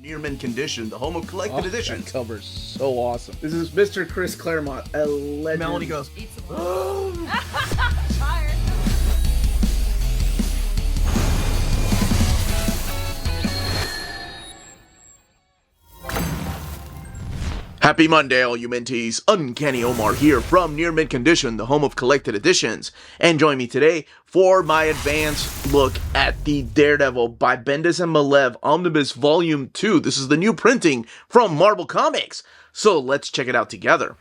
Near mint condition, the home of collected editions. That cover's so awesome. This is Mr. Chris Claremont, a legend. Melanie goes, Tired. Happy Monday, all you minties. Uncanny Omar here from Near Mint Condition, the home of collected editions. And join me today for my advanced look at the Daredevil by Bendis and Maleev Omnibus Volume 2. This is the new printing from Marvel Comics. So let's check it out together.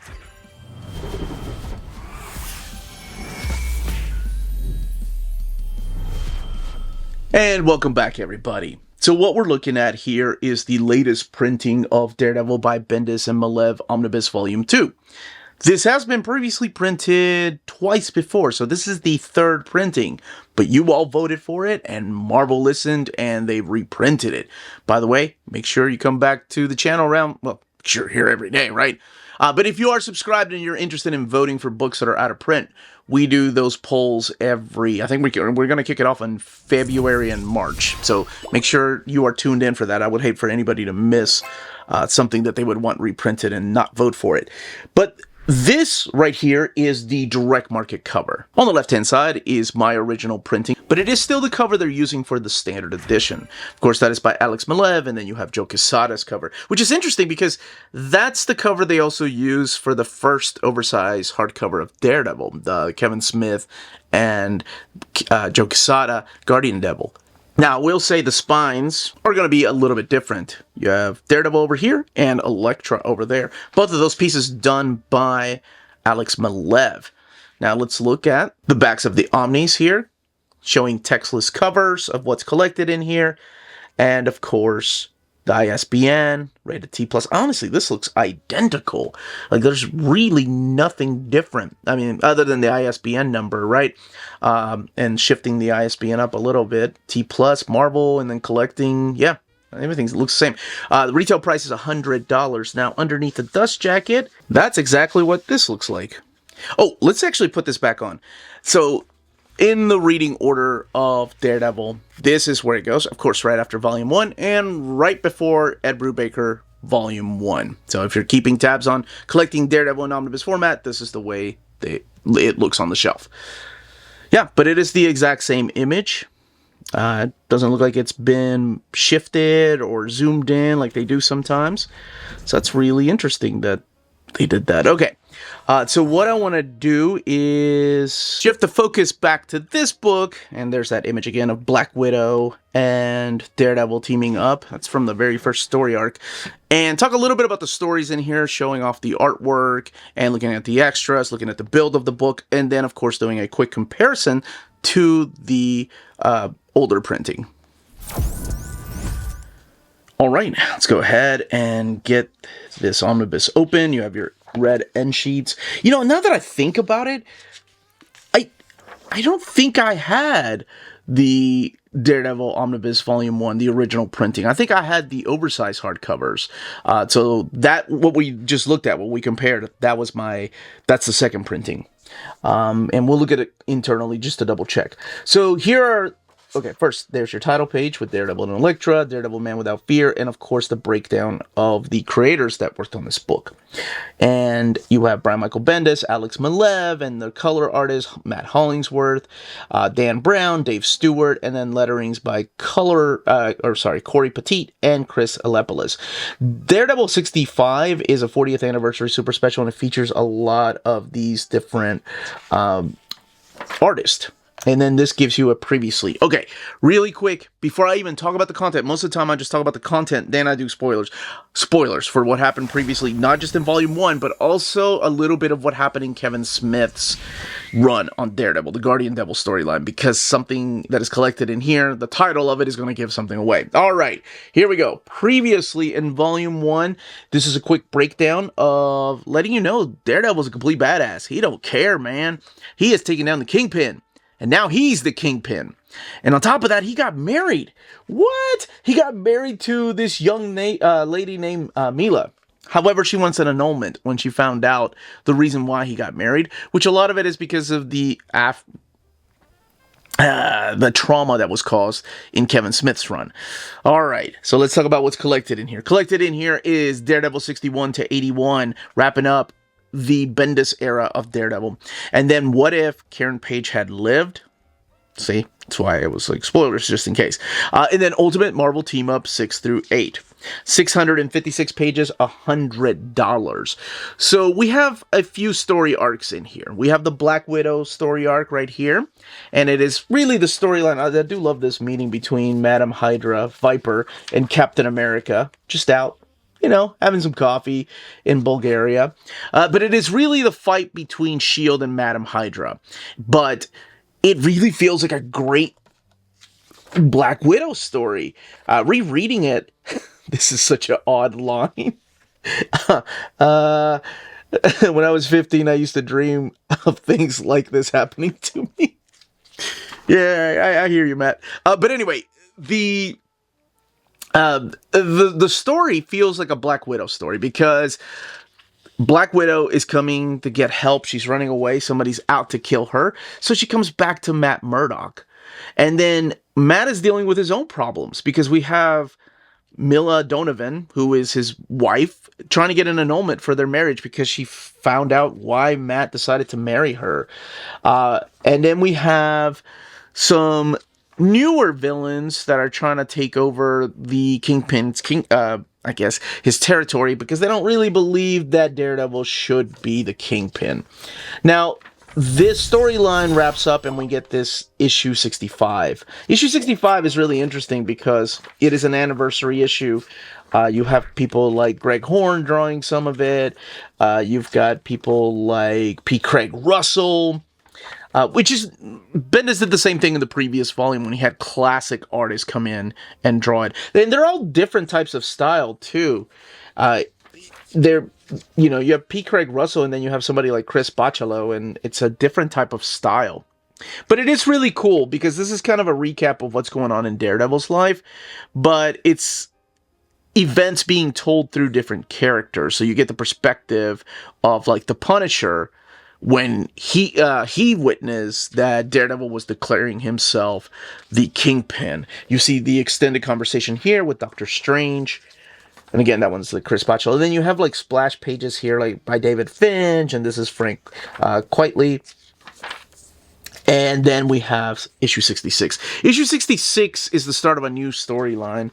And welcome back, everybody. So what we're looking at here is the latest printing of Daredevil by Bendis and Maleev Omnibus Volume 2. This has been previously printed twice before, so this is the third printing. But you all voted for it, and Marvel listened, and they reprinted it. By the way, make sure you come back to the channel around, well, you're here every day, right? But if you are subscribed and you're interested in voting for books that are out of print, we do those polls I think we're going to kick it off in February and March. So make sure you are tuned in for that. I would hate for anybody to miss something that they would want reprinted and not vote for it. But this right here is the direct market cover. On the left-hand side is my original printing, but it is still the cover they're using for the standard edition. Of course, that is by Alex Maleev, and then you have Joe Quesada's cover, which is interesting because that's the cover they also use for the first oversized hardcover of Daredevil, the Kevin Smith and Joe Quesada Guardian Devil. Now, we'll say the spines are going to be a little bit different. You have Daredevil over here and Elektra over there. Both of those pieces done by Alex Maleev. Now, let's look at the backs of the Omnis here, showing textless covers of what's collected in here. And, of course, the ISBN, rated T+. Honestly, this looks identical. Like, there's really nothing different. I mean, other than the ISBN number, right? And shifting the ISBN up a little bit. T+, Marvel, and then collecting. Yeah, everything looks the same. The retail price is $100. Now, underneath the dust jacket, that's exactly what this looks like. Oh, let's actually put this back on. So, in the reading order of Daredevil, this is where it goes. Of course, right after Volume 1 and right before Ed Brubaker Volume 1. So if you're keeping tabs on collecting Daredevil in omnibus format, this is the way it looks on the shelf. Yeah, but it is the exact same image. It doesn't look like it's been shifted or zoomed in like they do sometimes. So that's really interesting that they did that. Okay. So what I want to do is shift the focus back to this book, and there's that image again of Black Widow and Daredevil teaming up. That's from the very first story arc. And talk a little bit about the stories in here, showing off the artwork and looking at the extras, looking at the build of the book, and then, of course, doing a quick comparison to the older printing. All right, let's go ahead and get this omnibus open. You have your red end sheets. You know, now that I think about it, I don't think I had the Daredevil Omnibus Volume 1, the original printing. I think I had the oversized hardcovers. So that, what we just looked at, what we compared, that's the second printing. And we'll look at it internally just to double check. So here are, okay, first, there's your title page with Daredevil and Elektra, Daredevil Man Without Fear, and of course the breakdown of the creators that worked on this book. And you have Brian Michael Bendis, Alex Maleev, and the color artist Matt Hollingsworth, Dan Brown, Dave Stewart, and then letterings by Corey Petit and Chris Alepolis. Daredevil 65 is a 40th anniversary super special, and it features a lot of these different artists. And then this gives you a previously. Okay, really quick, before I even talk about the content, most of the time I just talk about the content, then I do spoilers. Spoilers for what happened previously, not just in Volume 1, but also a little bit of what happened in Kevin Smith's run on Daredevil, the Guardian Devil storyline, because something that is collected in here, the title of it is going to give something away. All right, here we go. Previously in Volume 1, this is a quick breakdown of letting you know Daredevil's a complete badass. He don't care, man. He has taken down the Kingpin. And now he's the Kingpin. And on top of that, he got married. What? He got married to this young lady named Mila. However, she wants an annulment when she found out the reason why he got married, which a lot of it is because of the the trauma that was caused in Kevin Smith's run. All right, so let's talk about what's collected in here. Collected in here is Daredevil 61 to 81, wrapping up the Bendis era of Daredevil. And then what if Karen Page had lived? See, that's why it was like spoilers just in case. And then Ultimate Marvel Team Up 6 through 8. 656 pages, $100. So we have a few story arcs in here. We have the Black Widow story arc right here. And it is really the storyline. I do love this meeting between Madam Hydra, Viper, and Captain America. Just out, you know, having some coffee in Bulgaria. But it is really the fight between S.H.I.E.L.D. and Madam Hydra. But it really feels like a great Black Widow story. Rereading it, this is such an odd line. When I was 15, I used to dream of things like this happening to me. Yeah, I hear you, Matt. But anyway, the story feels like a Black Widow story because Black Widow is coming to get help. She's running away. Somebody's out to kill her. So she comes back to Matt Murdock. And then Matt is dealing with his own problems because we have Mila Donovan, who is his wife, trying to get an annulment for their marriage because she found out why Matt decided to marry her. And then we have some newer villains that are trying to take over the Kingpin's I guess, his territory because they don't really believe that Daredevil should be the Kingpin. Now, this storyline wraps up and we get this issue 65. Issue 65 is really interesting because it is an anniversary issue. You have people like Greg Horn drawing some of it. You've got people like P. Craig Russell. Which is, Bendis did the same thing in the previous volume when he had classic artists come in and draw it. And they're all different types of style, too. You have P. Craig Russell, and then you have somebody like Chris Bachalo, and it's a different type of style. But it is really cool, because this is kind of a recap of what's going on in Daredevil's life, but it's events being told through different characters. So you get the perspective of, like, the Punisher, when he witnessed that Daredevil was declaring himself the Kingpin. You see the extended conversation here with Doctor Strange. And again, that one's like Chris Bachalo. And then you have like splash pages here like by David Finch. And this is Frank Quitely. And then we have issue 66. Issue 66 is the start of a new storyline.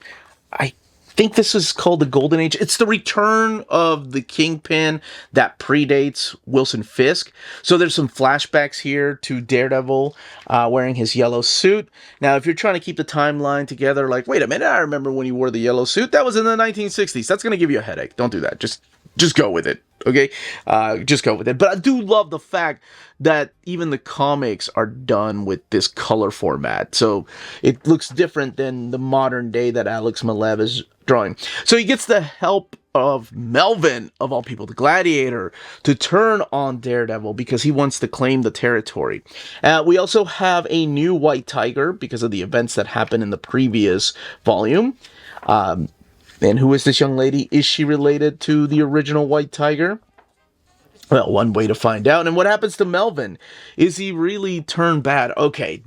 I think this is called the Golden Age. It's the return of the Kingpin that predates Wilson Fisk. So there's some flashbacks here to Daredevil wearing his yellow suit. Now, if you're trying to keep the timeline together, like, wait a minute, I remember when he wore the yellow suit. That was in the 1960s. That's going to give you a headache. Don't do that. Just go with it, okay? Just go with it. But I do love the fact that even the comics are done with this color format. So it looks different than the modern day that Alex Maleev is drawing. So he gets the help of Melvin, of all people, the Gladiator, to turn on Daredevil because he wants to claim the territory. We also have a new White Tiger because of the events that happened in the previous volume. And who is this young lady? Is she related to the original White Tiger? Well, one way to find out. And what happens to Melvin? Is he really turned bad? Okay,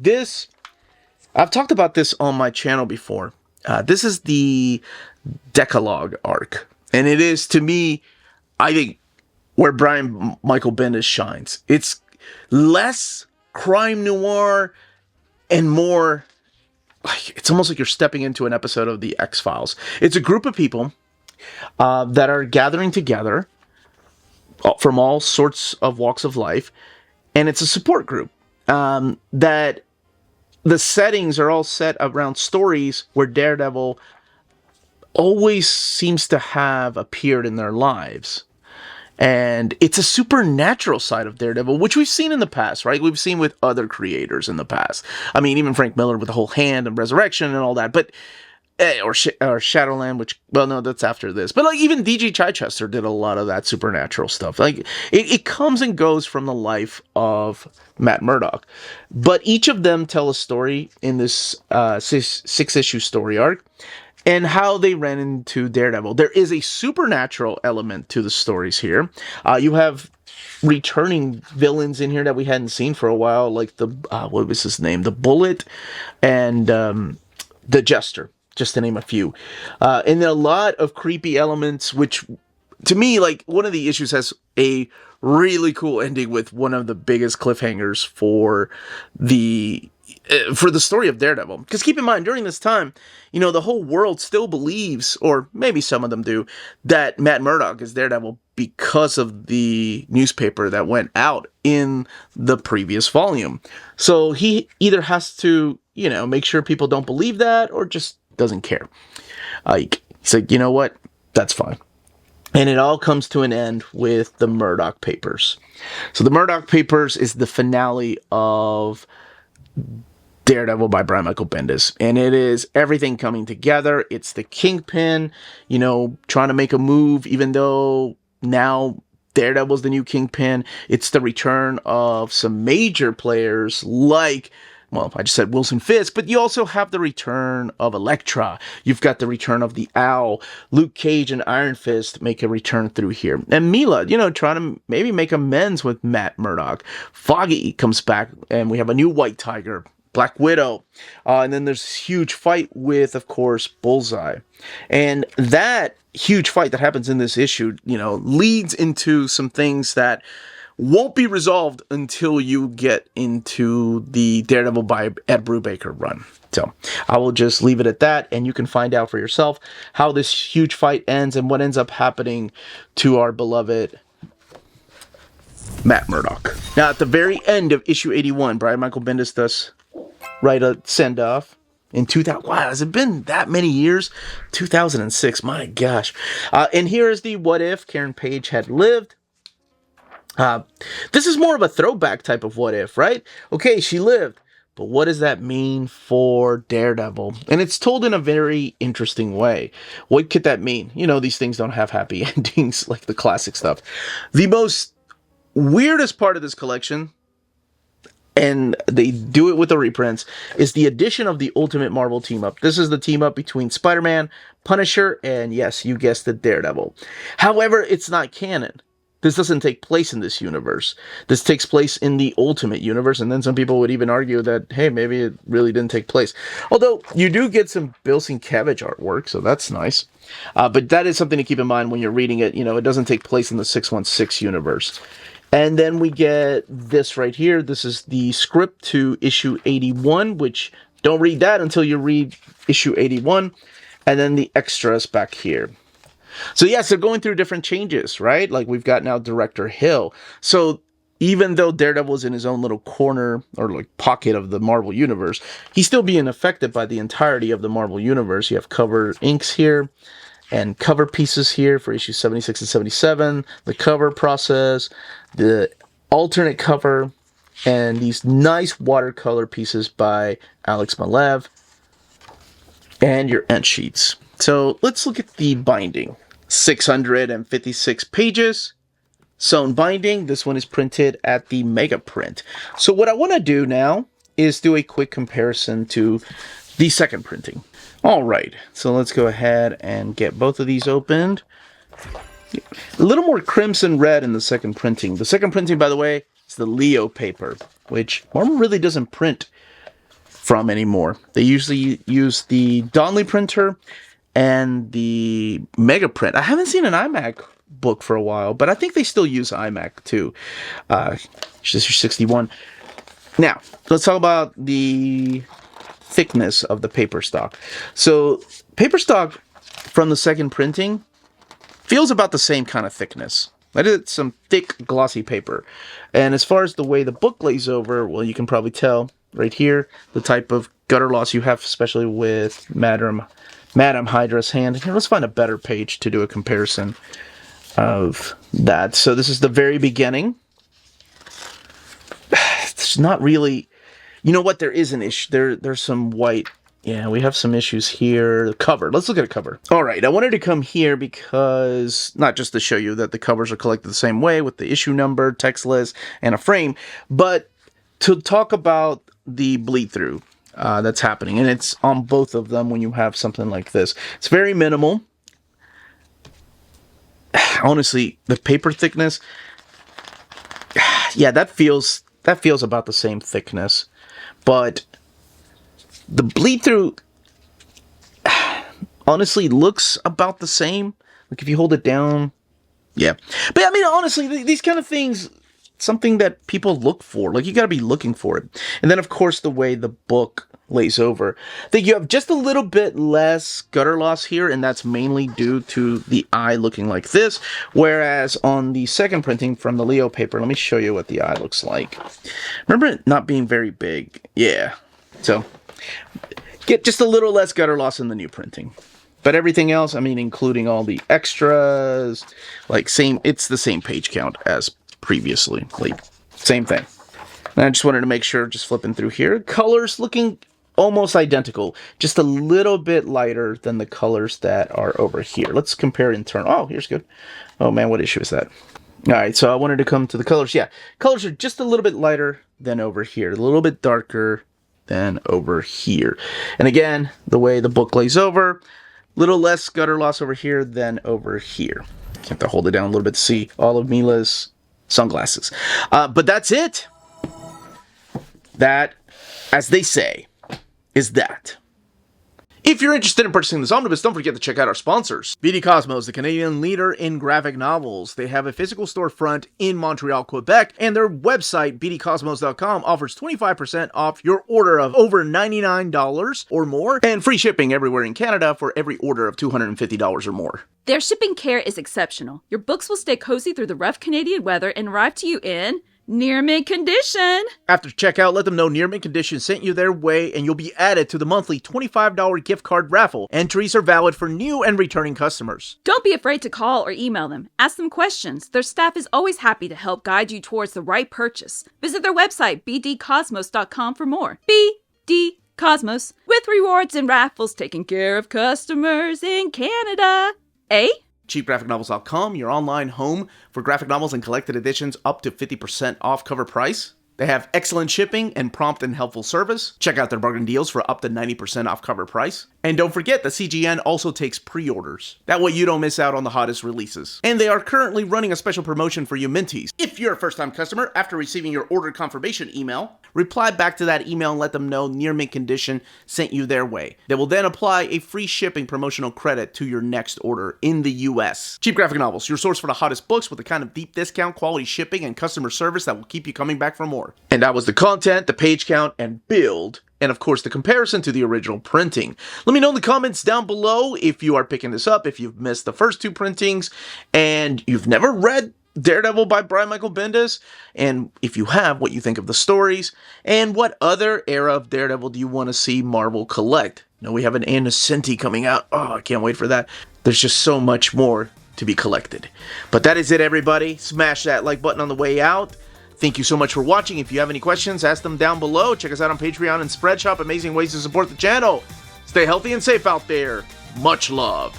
I've talked about this on my channel before. This is the Decalogue arc. And it is, to me, I think, where Brian Michael Bendis shines. It's less crime noir and more, it's almost like you're stepping into an episode of The X-Files. It's a group of people that are gathering together from all sorts of walks of life, and it's a support group that the settings are all set around stories where Daredevil always seems to have appeared in their lives. And it's a supernatural side of Daredevil, which we've seen in the past, right? We've seen with other creators in the past. I mean, even Frank Miller with the whole hand and resurrection and all that. But or Shadowland, which, well, no, that's after this. But like even D.G. Chichester did a lot of that supernatural stuff. Like it comes and goes from the life of Matt Murdock. But each of them tell a story in this 6-issue story arc. and how they ran into Daredevil. There is a supernatural element to the stories here. You have returning villains in here that we hadn't seen for a while, like the what was his name, the Bullet, and the Jester, just to name a few, and a lot of creepy elements, which to me, like, one of the issues has a really cool ending with one of the biggest cliffhangers for the story of Daredevil. Because keep in mind, during this time, you know, the whole world still believes, or maybe some of them do, that Matt Murdock is Daredevil because of the newspaper that went out in the previous volume. So he either has to, you know, make sure people don't believe that, or just doesn't care. He's like, you know what? That's fine. And it all comes to an end with the Murdoch Papers. So the Murdoch Papers is the finale of Daredevil by Brian Michael Bendis. And it is everything coming together. It's the Kingpin, you know, trying to make a move, even though now Daredevil's the new Kingpin. It's the return of some major players like, well, I just said Wilson Fisk, but you also have the return of Elektra. You've got the return of the Owl. Luke Cage and Iron Fist make a return through here. And Mila, you know, trying to maybe make amends with Matt Murdock. Foggy comes back, and we have a new White Tiger, Black Widow. And then there's this huge fight with, of course, Bullseye. And that huge fight that happens in this issue, you know, leads into some things that won't be resolved until you get into the Daredevil by Ed Brubaker run. So I will just leave it at that, and you can find out for yourself how this huge fight ends and what ends up happening to our beloved Matt Murdock. Now, at the very end of issue 81, Brian Michael Bendis does write a send-off in 2000. Wow, has it been that many years? 2006, my gosh. And here is the what if Karen Page had lived. This is more of a throwback type of what if, right? Okay, she lived, but what does that mean for Daredevil? And it's told in a very interesting way. What could that mean? You know, these things don't have happy endings like the classic stuff. The most weirdest part of this collection, and they do it with the reprints, is the addition of the Ultimate Marvel team-up. This is the team-up between Spider-Man, Punisher, and yes, you guessed it, Daredevil. However, it's not canon. This doesn't take place in this universe. This takes place in the Ultimate Universe, and then some people would even argue that, hey, maybe it really didn't take place. Although, you do get some Bill Sienkiewicz artwork, so that's nice. But that is something to keep in mind when you're reading it. You know, it doesn't take place in the 616 universe. And then we get this right here. This is the script to issue 81, which don't read that until you read issue 81. And then the extras back here. So yes, they're going through different changes, right? Like we've got now Director Hill. So even though Daredevil is in his own little corner or like pocket of the Marvel Universe, he's still being affected by the entirety of the Marvel Universe. You have cover inks here and cover pieces here for issues 76 and 77, the cover process, the alternate cover, and these nice watercolor pieces by Alex Maleev, and your end sheets. So let's look at the binding. 656 pages, sewn binding. This one is printed at the Mega Print. So what I want to do now is do a quick comparison to the second printing. All right, so let's go ahead and get both of these opened. A little more crimson red in the second printing. The second printing, by the way, is the Leo paper, which Marvel really doesn't print from anymore. They usually use the Donnelly printer and the Mega Print. I haven't seen an iMac book for a while, but I think they still use iMac too. This is 61. Now, let's talk about the thickness of the paper stock. So, paper stock from the second printing feels about the same kind of thickness. That is some thick, glossy paper. And as far as the way the book lays over, well, you can probably tell right here the type of gutter loss you have, especially with Madame Hydra's hand. Here, let's find a better page to do a comparison of that. So this is the very beginning. It's not really... You know what? There is an issue. There's some white... Yeah, we have some issues here. The cover. Let's look at a cover. All right, I wanted to come here because... Not just to show you that the covers are collected the same way with the issue number, text list, and a frame, but to talk about the bleed-through. that's happening. And it's on both of them when you have something like this. It's very minimal. Honestly, the paper thickness, yeah, that feels about the same thickness. But the bleed through honestly looks about the same. Like if you hold it down, yeah. But I mean, honestly, these kind of things, something that people look for. Like you got to be looking for it. And then of course the way the book lays over, I think you have just a little bit less gutter loss here, and that's mainly due to the eye looking like this. Whereas on the second printing from the Leo paper, let me show you what the eye looks like. Remember it not being very big? Yeah. So get just a little less gutter loss in the new printing. But everything else, I mean, including all the extras, like it's the same page count as previously. Like, same thing. And I just wanted to make sure, just flipping through here, colors looking almost identical, just a little bit lighter than the colors that are over here. Let's compare internal. Oh, here's good. Oh man, what issue is that? All right, so I wanted to come to the colors. Yeah, colors are just a little bit lighter than over here, a little bit darker than over here. And again, the way the book lays over, little less gutter loss over here than over here. You have to hold it down a little bit to see all of Mila's sunglasses. But that's it. That, as they say, is that. If you're interested in purchasing this omnibus, don't forget to check out our sponsors. BD Cosmos, the Canadian leader in graphic novels. They have a physical storefront in Montreal, Quebec, and their website, bdcosmos.com, offers 25% off your order of over $99 or more, and free shipping everywhere in Canada for every order of $250 or more. Their shipping care is exceptional. Your books will stay cozy through the rough Canadian weather and arrive to you in near mint condition. After checkout, let them know Near Mint Condition sent you their way, and you'll be added to the monthly $25 gift card raffle. Entries are valid for new and returning customers. Don't be afraid to call or email them. Ask them questions. Their staff is always happy to help guide you towards the right purchase. Visit their website, bdcosmos.com, for more. BD Cosmos, with rewards and raffles taking care of customers in Canada. Eh? CheapGraphicNovels.com, your online home for graphic novels and collected editions up to 50% off cover price. They have excellent shipping and prompt and helpful service. Check out their bargain deals for up to 90% off cover price. And don't forget, the CGN also takes pre-orders. That way you don't miss out on the hottest releases. And they are currently running a special promotion for you Minties. If you're a first-time customer, after receiving your order confirmation email, reply back to that email and let them know Near Mint Condition sent you their way. They will then apply a free shipping promotional credit to your next order in the US. Cheap Graphic Novels, your source for the hottest books with the kind of deep discount, quality shipping, and customer service that will keep you coming back for more. And that was the content, the page count, and build, and of course the comparison to the original printing. Let me know in the comments down below if you are picking this up, if you've missed the first two printings, and you've never read Daredevil by Brian Michael Bendis, and if you have, what you think of the stories, and what other era of Daredevil do you want to see Marvel collect. You know, we have an Innocenti coming out. Oh, I can't wait for that. There's just so much more to be collected. But that is it, everybody. Smash that like button on the way out. Thank you so much for watching. If you have any questions, ask them down below. Check us out on Patreon and Spreadshop. Amazing ways to support the channel. Stay healthy and safe out there. Much love.